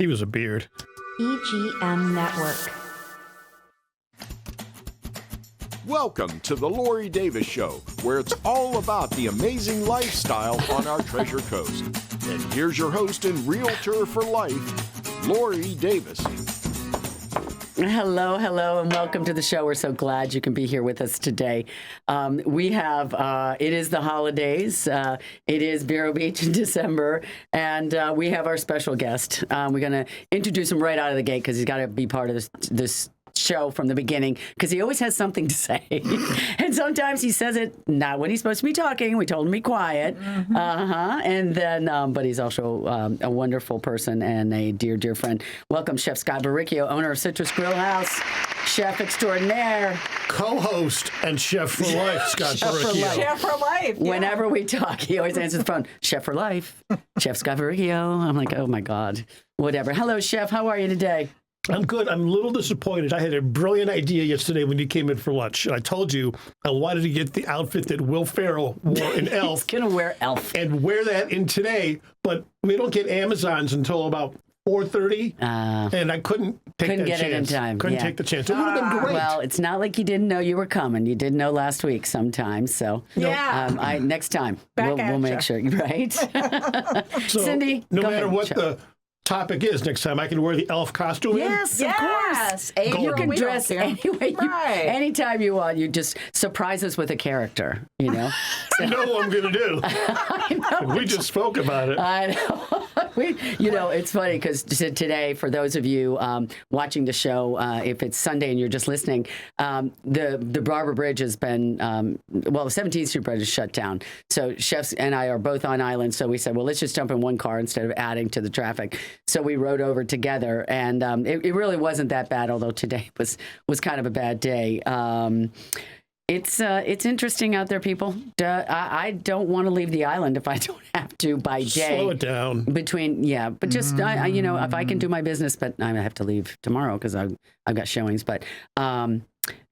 He was a beard. EGM Network. Welcome to the Lori Davis Show, where it's all about the amazing lifestyle on our Treasure Coast. And here's your host and realtor for life, Lori Davis. Hello, and welcome to the show. We're so glad you can be here with us today. We have, it is the holidays. It is Vero Beach in December, and we have our special guest. We're going to introduce him right out of the gate because he's got to be part of this show from the beginning because he always has something to say. And sometimes he says it not when he's supposed to be talking. We told him to be quiet. And then, but he's also a wonderful person and a dear, dear friend. Welcome, Chef Scott Varricchio, owner of Citrus Grill House, chef extraordinaire. Co-host and chef for life, Scott Varricchio. Chef for life. Yeah. Whenever we talk, he always answers the phone. Chef for life. Chef Scott Varricchio. I'm like, oh my God. Whatever. Hello, Chef. How are you today? I'm good. I'm a little disappointed. I had a brilliant idea yesterday when you came in for lunch. And I told you I wanted to get the outfit that Will Ferrell wore in Elf. He's going to wear Elf. And wear that in today. But we don't get Amazons until about 4:30. And I couldn't take that chance. Couldn't get it in time. Couldn't take the chance. It would have been great. Well, it's not like you didn't know you were coming. You did know last week sometimes. So yeah. Next time we'll make sure. Right? So, Cindy, no go matter ahead, what Chef. the topic is next time, I can wear the elf costume. Yes, in? of course. You can dress any way anytime you want. You just surprise us with a character, you know. I know what I'm going to do. I know. We just spoke about it. I know. It's funny because today, for those of you watching the show, if it's Sunday and you're just listening, the Barber Bridge has been, the 17th Street Bridge is shut down. So chefs and I are both on island. So we said, well, let's just jump in one car instead of adding to the traffic. So we rode over together, and it really wasn't that bad, although today was kind of a bad day. It's interesting out there, people. I don't want to leave the island if I don't have to by day. Slow it down. But just if I can do my business, but I have to leave tomorrow because I've got showings. But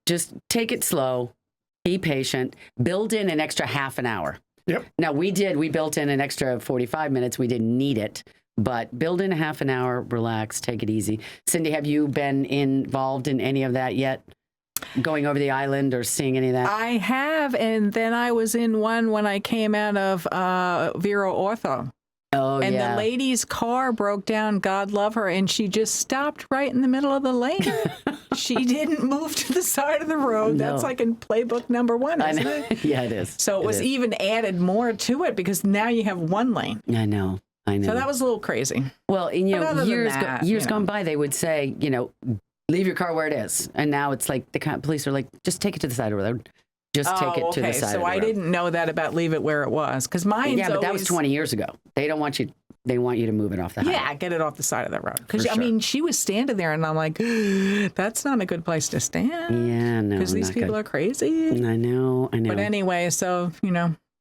just take it slow, be patient, build in an extra half an hour. Yep. Now we built in an extra 45 minutes. We didn't need it. But build in a half an hour, relax, take it easy. Cindy, have you been involved in any of that yet? Going over the island or seeing any of that? I have, and then I was in one when I came out of Vero Ortho. Oh, and yeah. the lady's car broke down, God love her, and she just stopped right in the middle of the lane. She didn't move to the side of the road. No. That's like in playbook number 1, isn't it? Yeah, it is. So it was even added more to it because now you have one lane. I know. So that was a little crazy. Well, and, years gone by, they would say, leave your car where it is. And now it's like the police are like, just take it to the side of the road. Just take it to the side of the road. So I didn't know that about leave it where it was. Because mine's but that was 20 years ago. They don't want you. They want you to move it off the highway. Yeah, get it off the side of the road. Because, sure. she was standing there, and I'm like, that's not a good place to stand. Yeah, no, because these people are crazy. I know. But anyway, so,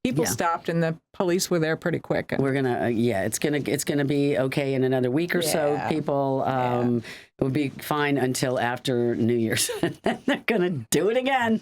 people stopped, and the police were there pretty quick. We're gonna, it's gonna be okay in another week or so. People, it would be fine until after New Year's. They're gonna do it again.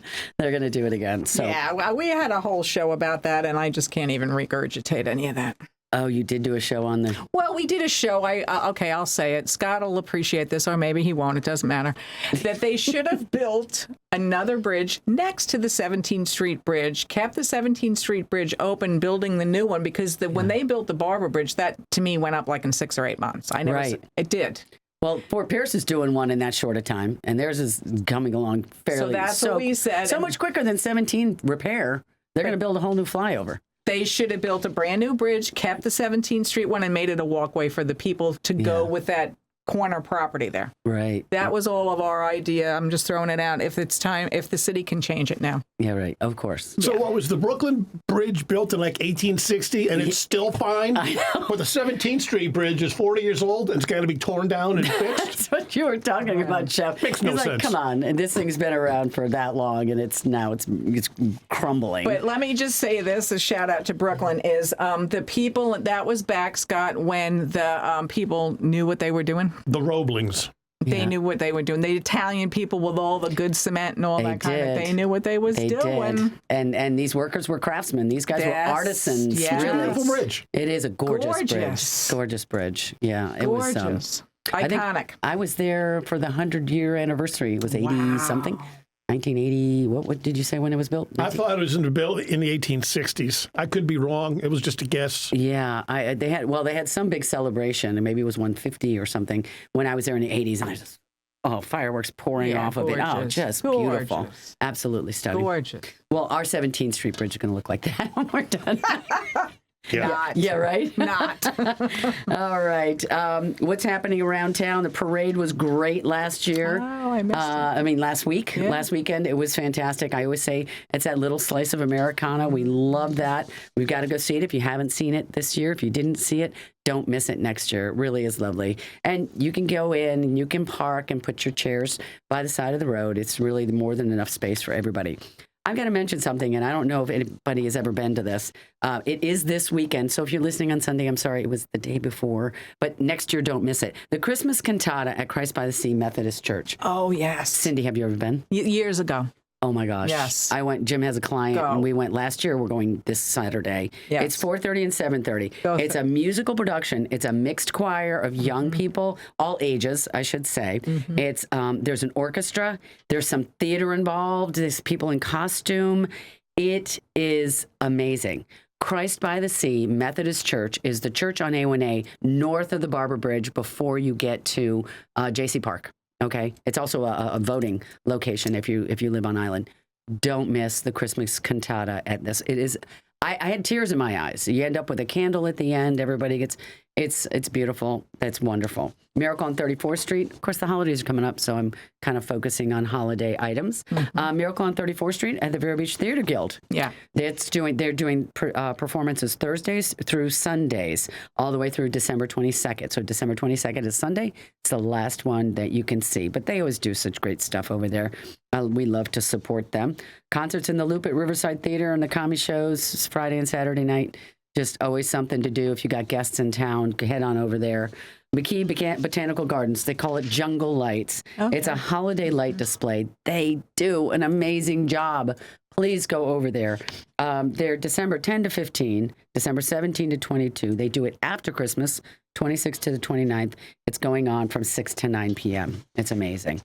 So yeah, we had a whole show about that, and I just can't even regurgitate any of that. Oh, you did do a show on the... Well, we did a show. I'll say it. Scott will appreciate this, or maybe he won't. It doesn't matter. That they should have built another bridge next to the 17th Street Bridge, kept the 17th Street Bridge open, building the new one, because when they built the Barber Bridge, that, to me, went up like in 6 or 8 months. I never it did. Well, Fort Pierce is doing one in that short a time, and theirs is coming along fairly... So that's what we said. So much quicker than 17 repair. They're going to build a whole new flyover. They should have built a brand new bridge, kept the 17th Street one, and made it a walkway for the people to go with that corner property there. Right. That was all of our idea. I'm just throwing it out. If it's time, if the city can change it now. Yeah, right. Of course. So what was the Brooklyn Bridge built in like 1860 and it's still fine? I know. But the 17th Street Bridge is 40 years old and it's got to be torn down and fixed? That's what you were talking about, Chef. Makes no sense. Come on. And this thing's been around for that long and it's crumbling. But let me just say this, a shout out to Brooklyn, is the people, that was back, Scott, when the people knew what they were doing. The Roeblings. They knew what they were doing. The Italian people with all the good cement and all that kind of thing. They knew what they was doing. Did. And these workers were craftsmen. These guys were artisans. Yes. Really. Beautiful bridge. It is a gorgeous bridge. Gorgeous bridge. Yeah. It was. Iconic. I was there for the 100-year anniversary. It was 80-something. 1980, what did you say when it was built? I thought it was built in the 1860s. I could be wrong. It was just a guess. Yeah, they had some big celebration, and maybe it was 150 or something when I was there in the 80s, and I just, fireworks pouring off of it. Oh, just beautiful. Absolutely stunning. Gorgeous. Well, our 17th Street Bridge is going to look like that when we're done. Yeah. Yeah, right? Not. All right. What's happening around town? The parade was great last year. Oh, I missed it. Last week. Yeah. Last weekend, it was fantastic. I always say it's that little slice of Americana. We love that. We've got to go see it if you haven't seen it this year. If you didn't see it, don't miss it next year. It really is lovely. And you can go in and you can park and put your chairs by the side of the road. It's really more than enough space for everybody. I've got to mention something, and I don't know if anybody has ever been to this. It is this weekend, so if you're listening on Sunday, I'm sorry, it was the day before, but next year, don't miss it. The Christmas Cantata at Christ by the Sea Methodist Church. Oh, yes. Cindy, have you ever been? Years ago. Oh, my gosh. Yes. I went. Jim has a client, and we went last year. We're going this Saturday. Yes. It's 4:30 and 7:30. It's a musical production. It's a mixed choir of young people, all ages, I should say. It's there's an orchestra. There's some theater involved. There's people in costume. It is amazing. Christ by the Sea Methodist Church is the church on A1A north of the Barber Bridge before you get to J.C. Park. Okay, it's also a voting location if you live on island. Don't miss the Christmas Cantata at this. It is. I had tears in my eyes. You end up with a candle at the end. Everybody gets. It's beautiful. It's wonderful. Miracle on 34th Street. Of course, the holidays are coming up, so I'm kind of focusing on holiday items. Miracle on 34th Street at the Vero Beach Theater Guild. Yeah, they're doing performances Thursdays through Sundays, all the way through December 22nd. So December 22nd is Sunday. It's the last one that you can see. But they always do such great stuff over there. We love to support them. Concerts in the Loop at Riverside Theater and the comedy shows Friday and Saturday night. Just always something to do. If you got guests in town, head on over there. McKee Botanical Gardens, they call it Jungle Lights. Okay. It's a holiday light display. They do an amazing job. Please go over there. They're December 10 to 15, December 17 to 22. They do it after Christmas, 26th to the 29th. It's going on from 6 to 9 p.m. It's amazing.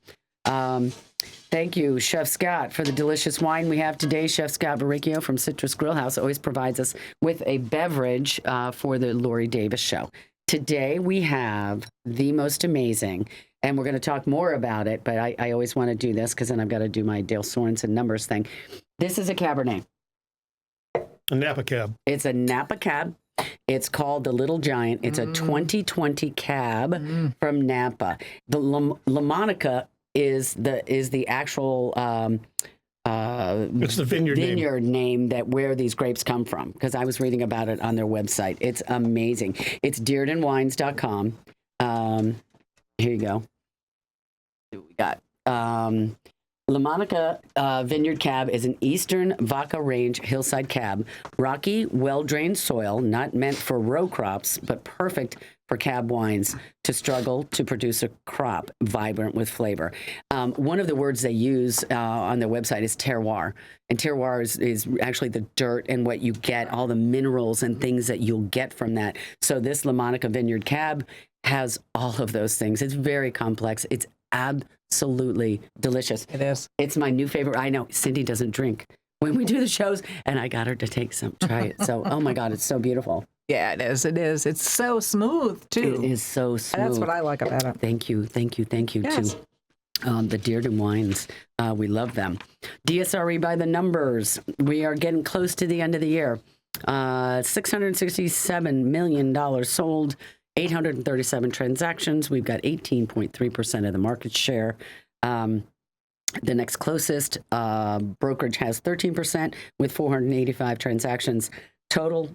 Thank you, Chef Scott, for the delicious wine we have today. Chef Scott Varricchio from Citrus Grill House always provides us with a beverage for the Lori Davis Show. Today we have the most amazing, and we're going to talk more about it, but I always want to do this because then I've got to do my Dale Sorensen numbers thing. This is a Cabernet. A Napa Cab. It's a Napa Cab. It's called the Little Giant. It's a 2020 cab from Napa. The La Monica is the actual it's the vineyard name that where these grapes come from, because I was reading about it on their website. It's amazing. It's DeardenWines.com. Here you go. We got La Monica Vineyard Cab is an Eastern Vaca Range hillside cab. Rocky, well-drained soil, not meant for row crops, but perfect for cab wines to struggle to produce a crop vibrant with flavor. One of the words they use on their website is terroir. And terroir is actually the dirt and what you get, all the minerals and things that you'll get from that. So this La Monica Vineyard Cab has all of those things. It's very complex. It's absolutely delicious. It is. It's my new favorite. I know Cindy doesn't drink when we do the shows, and I got her to try it. So, oh my God, it's so beautiful. Yeah, it is. It is. It's so smooth, too. It is so smooth. That's what I like about it. Thank you. Yes. To the Dearden Wines. We love them. DSRE by the numbers. We are getting close to the end of the year. $667 million sold, 837 transactions. We've got 18.3% of the market share. The next closest brokerage has 13% with 485 transactions. Total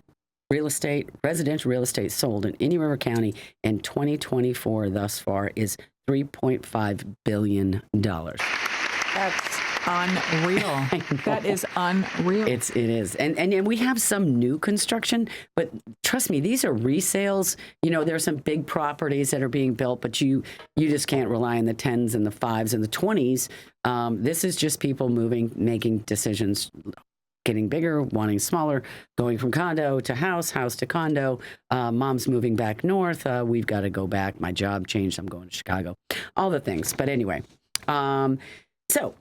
residential real estate sold in Indian River County in 2024 thus far is $3.5 billion. That's unreal. That is unreal. It is. And we have some new construction, but trust me, these are resales. You know, there are some big properties that are being built, but you just can't rely on the 10s and the 5s and the 20s. This is just people moving, making decisions, getting bigger, wanting smaller, going from condo to house to condo. Mom's moving back north. We've got to go back. My job changed. I'm going to Chicago. All the things. But anyway, so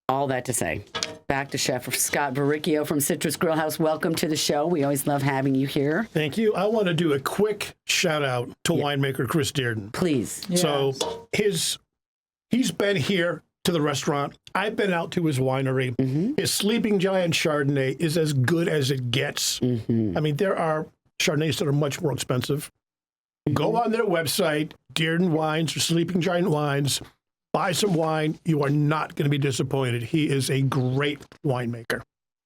all that to say, back to Chef Scott Varricchio from Citrus Grill House. Welcome to the show. We always love having you here. Thank you. I want to do a quick shout out to winemaker Chris Dearden. Please. Yes. So he's been here to the restaurant. I've been out to his winery. His Sleeping Giant Chardonnay is as good as it gets. I mean, there are Chardonnays that are much more expensive. Go on their website, Dearden Wines or Sleeping Giant Wines. Buy some wine. You are not going to be disappointed. He is a great winemaker.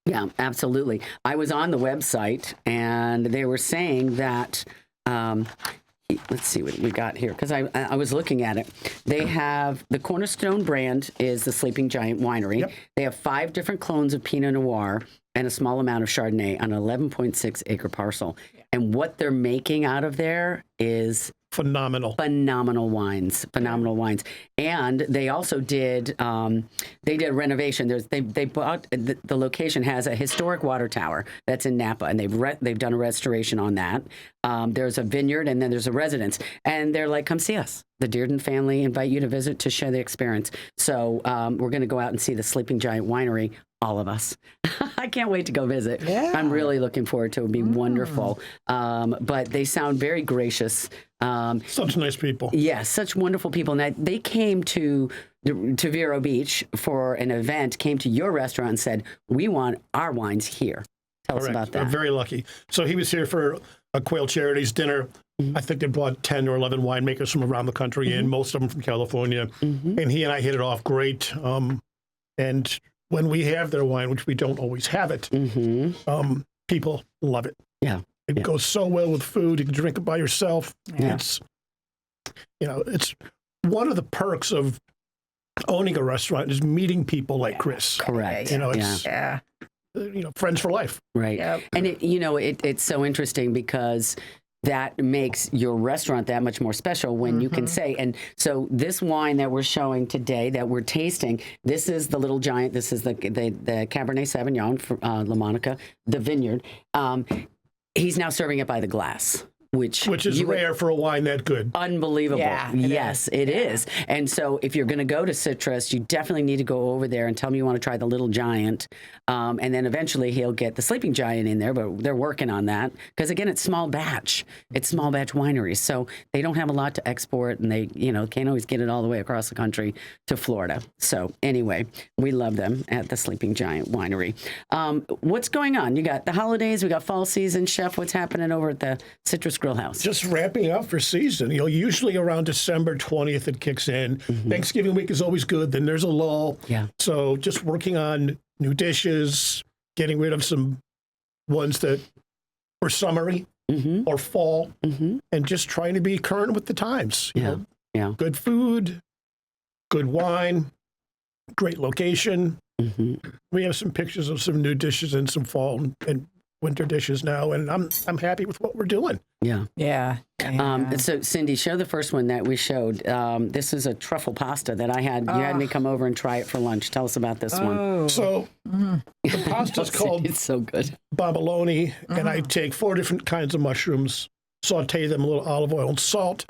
Yeah, absolutely. I was on the website, and they were saying that, let's see what we got here, because I was looking at it. They have, the Cornerstone brand is the Sleeping Giant Winery. Yep. They have 5 different clones of Pinot Noir and a small amount of Chardonnay on an 11.6 acre parcel. And what they're making out of there is phenomenal wines. And they also did they did a renovation. They bought the location has a historic water tower that's in Napa, and they've done a restoration on that. There's a vineyard, and then there's a residence, and they're like, come see us. The Dearden family invite you to visit to share the experience. So we're going to go out and see the Sleeping Giant Winery. All of us. I can't wait to go visit. Yeah. I'm really looking forward to it. It'll be wonderful. But they sound very gracious. Such nice people. Yes, such wonderful people. Now, they came to Vero Beach for an event, came to your restaurant and said, we want our wines here. Tell us about that. I'm very lucky. So he was here for a Quail Charities dinner. I think they brought 10 or 11 winemakers from around the country in, most of them from California. And he and I hit it off great. And when we have their wine, which we don't always have it, people love it. Yeah. It goes so well with food. You can drink it by yourself. Yeah. It's one of the perks of owning a restaurant is meeting people like Chris. Correct. It's friends for life. Right. Yep. And it's so interesting because that makes your restaurant that much more special when you can say, and so this wine that we're showing today, that we're tasting, this is the Little Giant, this is the Cabernet Sauvignon from La Monica, the vineyard. He's now serving it by the glass. Which is rare for a wine that good. Unbelievable. Yeah, it is. And so if you're going to go to Citrus, you definitely need to go over there and tell him you want to try the Little Giant. And then eventually he'll get the Sleeping Giant in there, but they're working on that. Because again, it's small batch. It's small batch wineries. So they don't have a lot to export, and they, can't always get it all the way across the country to Florida. So anyway, we love them at the Sleeping Giant Winery. What's going on? You got the holidays, we got fall season. Chef, what's happening over at the Citrus Grill House? Just ramping up for season. Usually around December 20th it kicks in. Thanksgiving week is always good. Then there's a lull. Yeah. So just working on new dishes, getting rid of some ones that were summery or fall, and just trying to be current with the times. Yeah. Good food, good wine, great location. We have some pictures of some new dishes and some fall and winter dishes now, and I'm happy with what we're doing. Yeah. So Cindy, show the first one that we showed. This is a truffle pasta that I had. You had me come over and try it for lunch. Tell us about this one. So the pasta's called it's so good. Bomboloni, and I take 4 different kinds of mushrooms, saute them in a little olive oil and salt.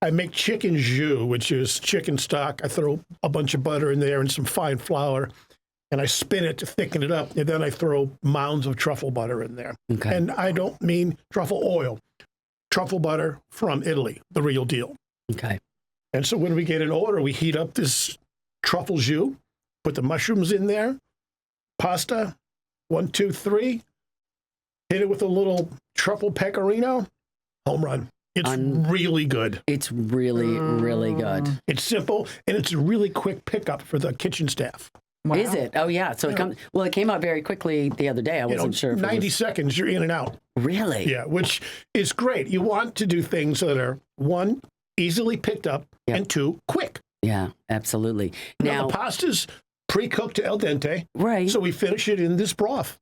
I make chicken jus, which is chicken stock. I throw a bunch of butter in there and some fine flour, and I spin it to thicken it up, and then I throw mounds of truffle butter in there. Okay. And I don't mean truffle oil, truffle butter from Italy, the real deal. Okay. And so when we get an order, we heat up this truffle jus, put the mushrooms in there, pasta, 1, 2, 3, hit it with a little truffle pecorino, home run. It's really good. It's really, really good. It's simple, and it's a really quick pickup for the kitchen staff. Wow. Is it? Oh, yeah. So it came out very quickly the other day. I wasn't sure. 90 seconds, you're in and out. Really? Yeah, which is great. You want to do things that are, 1, easily picked up, and 2, quick. Yeah, absolutely. Now the pasta's pre-cooked to al dente. Right. So we finish it in this broth.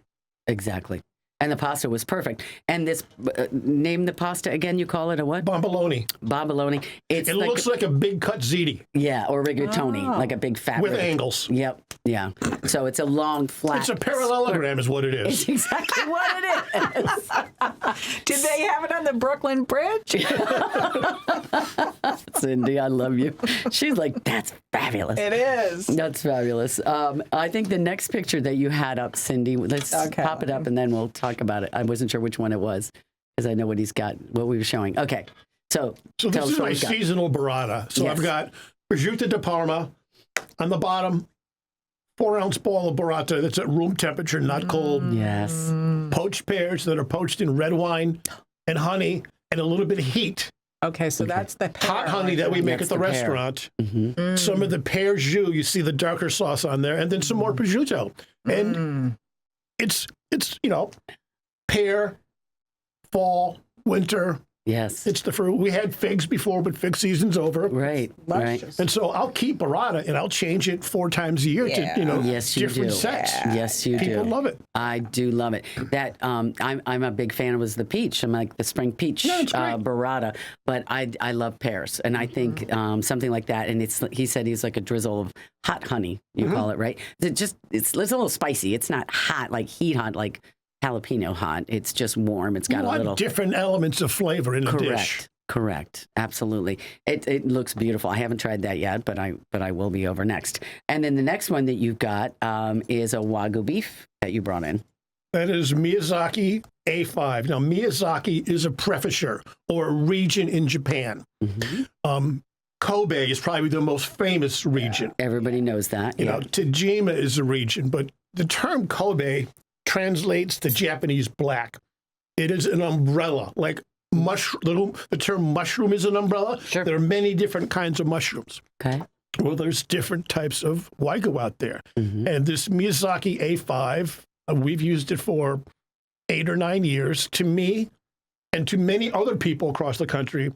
Exactly. And the pasta was perfect. And this, name the pasta again, you call it a what? Bomboloni. Bomboloni. It looks like a big cut ziti. Yeah, or rigatoni, like a big fat. With angles. Yep. Yeah. So it's a long, flat. It's a parallelogram is what it is. It's exactly what it is. Did they have it on the Brooklyn Bridge? Cindy, I love you. She's like, that's fabulous. It is. That's fabulous. I think the next picture that you had up, Cindy, let's pop it up and then we'll talk about it. I wasn't sure which one it was because I know what he's got, what we were showing. Okay. So this is my seasonal burrata. So Yes. I've got prosciutto di Parma on the bottom, 4-ounce ball of burrata that's at room temperature, not cold. Yes. Poached pears that are poached in red wine and honey and a little bit of heat. Okay, so that's the pear. Hot honey that we make That's at the the pear. restaurant. Some of the pear jus, you see the darker sauce on there, and then some more prosciutto. And it's pear, fall, winter. Yes. It's the fruit. We had figs before, but fig season's over. Right. Right. And so I'll keep burrata and I'll change it 4 times a year to, Yes, you different do. sets. Yes, you do. People love it. I do love it. That I'm a big fan of was the peach. I'm like the spring peach burrata, but I love pears, and I think something like that. And he said he's like a drizzle of hot honey. You call it, right? It's a little spicy. It's not hot like heat hot like jalapeno hot. It's just warm. It's got a little different elements of flavor in a dish. Correct. Absolutely. It looks beautiful. I haven't tried that yet, but I will be over next. And then the next one that you've got is a Wagyu beef that you brought in. That is Miyazaki A5. Now, Miyazaki is a prefecture or a region in Japan. Kobe is probably the most famous region. Everybody knows that. You know, Tajima is a region, but the term Kobe translates to Japanese black. It is an umbrella, like the term mushroom is an umbrella. Sure. There are many different kinds of mushrooms. Okay. Well, there's different types of Wagyu out there. And this Miyazaki A5, we've used it for 8 or 9 years. To me, and to many other people across the country,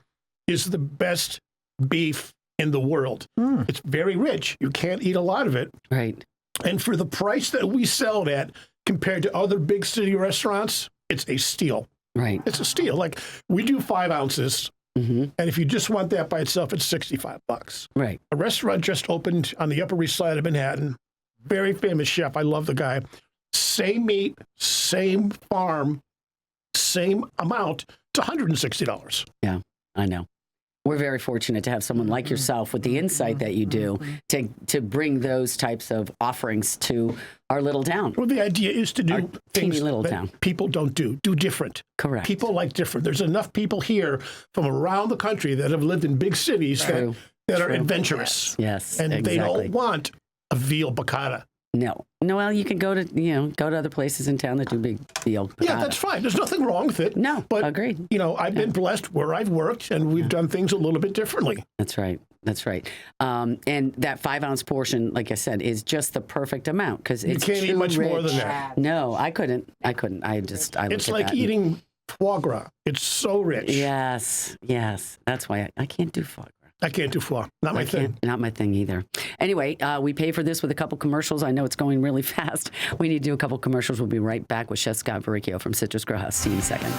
is the best beef in the world. It's very rich. You can't eat a lot of it. Right. And for the price that we sell it at, compared to other big city restaurants, it's a steal. Right. It's a steal. Like, we do 5 ounces, and if you just want that by itself, it's $65. Right. A restaurant just opened on the Upper East Side of Manhattan. Very famous chef. I love the guy. Same meat, same farm, same amount. It's $160. Yeah, I know. We're very fortunate to have someone like yourself with the insight that you do to bring those types of offerings to our little town. Well, the idea is to do things little that town. people don't do different. Correct. People like different. There's enough people here from around the country that have lived in big cities that are adventurous. Yes, And exactly. they don't want a veal piccata. No, well, you can go to other places in town that do big veal piccata. Yeah, that's fine. There's nothing wrong with it. No, but agreed. I've been blessed where I've worked, and we've done things a little bit differently. That's right. That's right. And that 5-ounce portion, like I said, is just the perfect amount because it's You can't eat too much rich. more than that. No, I couldn't. I look It's at like that. eating foie gras. It's so rich. Yes. That's why I can't do foie gras. I can't do foie. Not my thing. Not my thing either. Anyway, we pay for this with a couple commercials. I know it's going really fast. We need to do a couple commercials. We'll be right back with Chef Scott Varricchio from Citrus Grow House. See you in a second.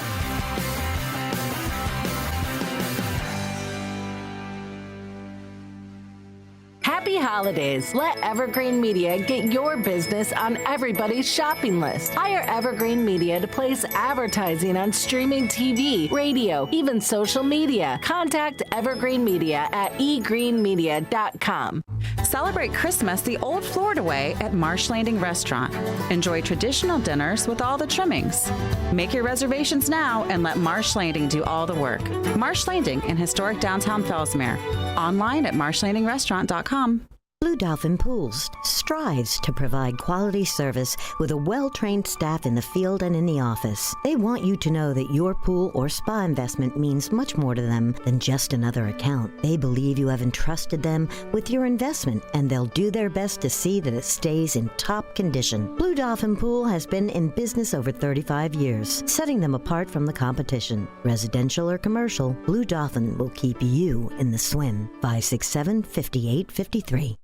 Happy holidays. Let Evergreen Media get your business on everybody's shopping list. Hire Evergreen Media to place advertising on streaming TV, radio, even social media. Contact Evergreen Media at egreenmedia.com. Celebrate Christmas the old Florida way at Marsh Landing Restaurant. Enjoy traditional dinners with all the trimmings. Make your reservations now and let Marsh Landing do all the work. Marsh Landing in historic downtown Fellsmere. Online at marshlandingrestaurant.com. Blue Dolphin Pools strives to provide quality service with a well-trained staff in the field and in the office. They want you to know that your pool or spa investment means much more to them than just another account. They believe you have entrusted them with your investment, and they'll do their best to see that it stays in top condition. Blue Dolphin Pool has been in business over 35 years, setting them apart from the competition. Residential or commercial, Blue Dolphin will keep you in the swim. 567-5853.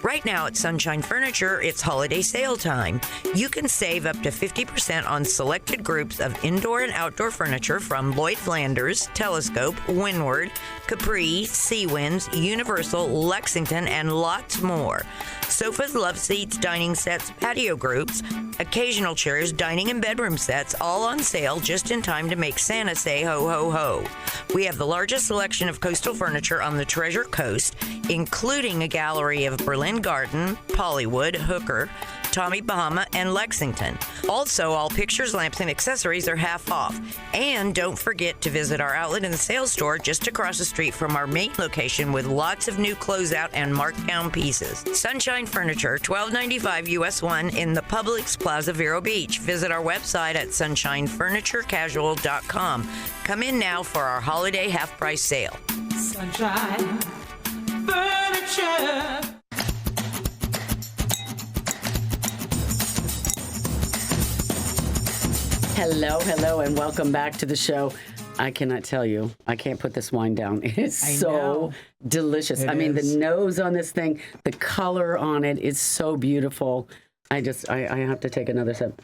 Right now at Sunshine Furniture, it's holiday sale time. You can save up to 50% on selected groups of indoor and outdoor furniture from Lloyd Flanders, Telescope, Windward, Capri, Seawinds, Universal, Lexington, and lots more. Sofas, love seats, dining sets, patio groups, occasional chairs, dining and bedroom sets, all on sale just in time to make Santa say ho, ho, ho. We have the largest selection of coastal furniture on the Treasure Coast, including a gallery of Berlin Garden, Pollywood, Hooker, Tommy Bahama, and Lexington. Also, all pictures, lamps, and accessories are half off. And don't forget to visit our outlet and sales store just across the street from our main location with lots of new closeout and markdown pieces. Sunshine Furniture, 1295 US 1 in the Publix Plaza, Vero Beach. Visit our website at sunshinefurniturecasual.com. Come in now for our holiday half-price sale. Sunshine Furniture. Hello, and welcome back to the show. I cannot tell you, I can't put this wine down. It is so delicious. It I mean, is. the nose on this thing, the color on it is so beautiful. I have to take another sip.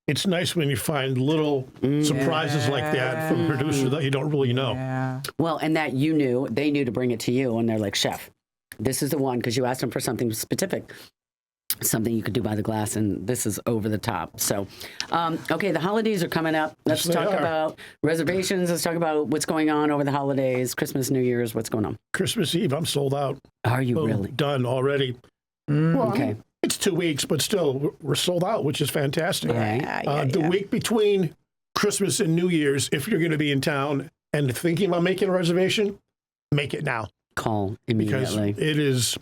It's nice when you find little surprises like that from producers that you don't really know. Yeah. Well, and that they knew to bring it to you, and they're like, Chef, this is the one, because you asked them for something specific. Something you could do by the glass, and this is over the top. So, okay, the holidays are coming up. Let's Yes, they talk are. about reservations. Let's talk about what's going on over the holidays, Christmas, New Year's. What's going on? Christmas Eve, I'm sold out. Are you Boom, really? done already. Well, Okay. it's 2 weeks, but still, we're sold out, which is fantastic. Right. The week between Christmas and New Year's, if you're going to be in town and thinking about making a reservation, make it now Call because immediately. it is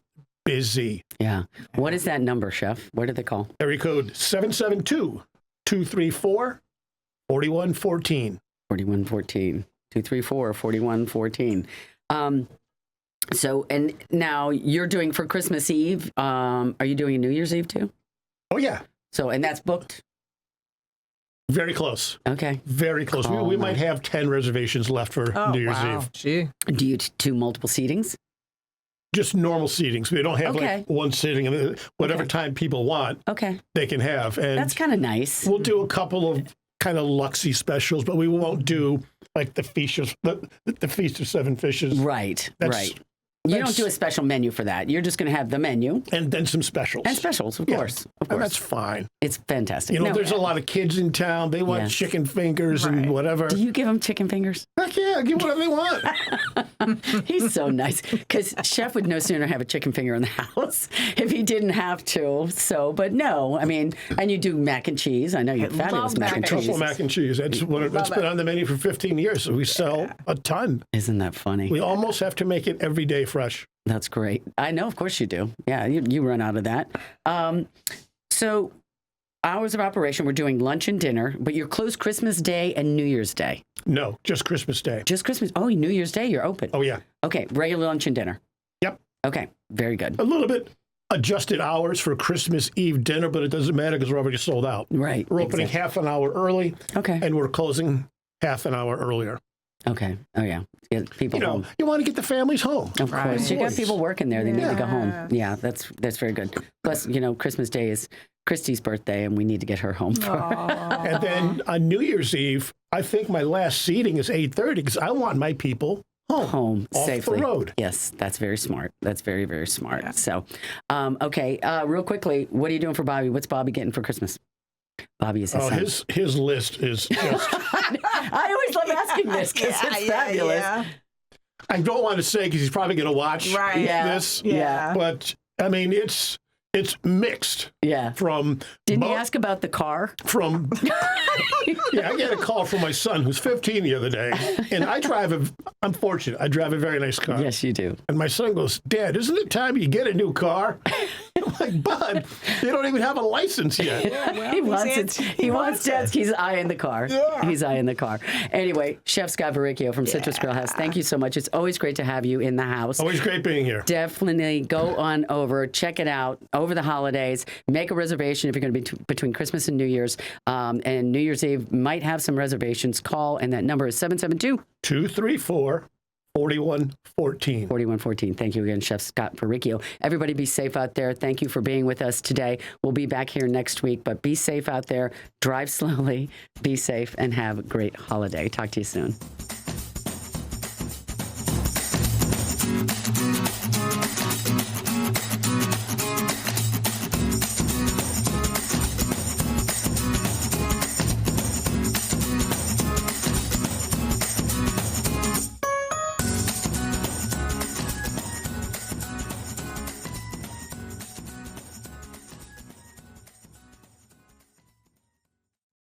busy. Yeah. What is that number, Chef? What did they call? Area code 772-234-4114. 4114. 234 4114. So, and now you're doing for Christmas Eve. Are you doing New Year's Eve too? Oh, yeah. So, and that's booked? Very close. Okay. Very close. Oh, We my. might have 10 reservations left for New Year's Eve. Gee. Do you do multiple seatings? Just normal seatings. We don't have Okay. like one sitting. And whatever Okay. time people want, Okay. they can have. And That's kind of nice. we'll do a couple of kind of luxy specials, but we won't do like the Feast of Seven Fishes. Right. That's- Right. You don't that's- do a special menu for that. You're just going to have the menu And then some specials. and specials, of Yeah. course. Of And course. that's fine. It's fantastic. You know, No, there's a lot of kids in town. They want Yes. chicken fingers and whatever. Do you give them chicken fingers? Heck yeah, give whatever they want. He's so nice because Chef would no sooner have a chicken finger in the house if he didn't have to. So, but no, I mean, and you do mac and cheese. I know you have fabulous love mac and cheese. Truffle mac and cheese. That's been on the menu for 15 years. So we sell a ton. Isn't that funny? We almost have to make it every day fresh. That's great. I know, of course you do. Yeah, you run out of that. So, hours of operation, we're doing lunch and dinner, but you're closed Christmas Day and New Year's Day. No, just Christmas Day. Just Christmas. Oh, New Year's Day, you're open. Oh, yeah. Okay, regular lunch and dinner. Yep. Okay, very good. A little bit adjusted hours for Christmas Eve dinner, but it doesn't matter because we're already sold out. Right. We're opening half an hour early, Okay. and we're closing half an hour earlier. Okay. Oh, yeah. Get people You know, home. you want to get the families home. Of course. You got Always. people working there. They need to go home. Yeah, that's very good. Plus, you know, Christmas Day is Christy's birthday, and we need to get her home. And then on New Year's Eve, I think my last seating is 8:30 because I want my people home off safely. the road. Yes, that's very smart. That's very, very smart. So, okay, real quickly, what are you doing for Bobby? What's Bobby getting for Christmas? Bobby is his son. His list is just. I always love asking this because it's fabulous. I don't want to say because he's probably going to watch this. Yeah. But I mean, it's mixed. Yeah. From Didn't you ask about the car? From yeah, I get a call from my son who's 15 the other day, and I'm fortunate. I drive a very nice car. Yes, you do. And my son goes, "Dad, isn't it time you get a new car?" I'm like, "Bud, they don't even have a license yet." He wants Dad's. He's eyeing the car. Yeah. He's eyeing the car. Anyway, Chef Scott Varricchio from Citrus Grill House, thank you so much. It's always great to have you in the house. Always great being here. Definitely go on over, check it out over the holidays. Make a reservation if you're going to be between Christmas and New Year's. And New Year's Eve might have some reservations. Call, and that number is 772 234 4114. 4114. Thank you again, Chef Scott Varricchio. Everybody be safe out there. Thank you for being with us today. We'll be back here next week, but be safe out there. Drive slowly, be safe, and have a great holiday. Talk to you soon.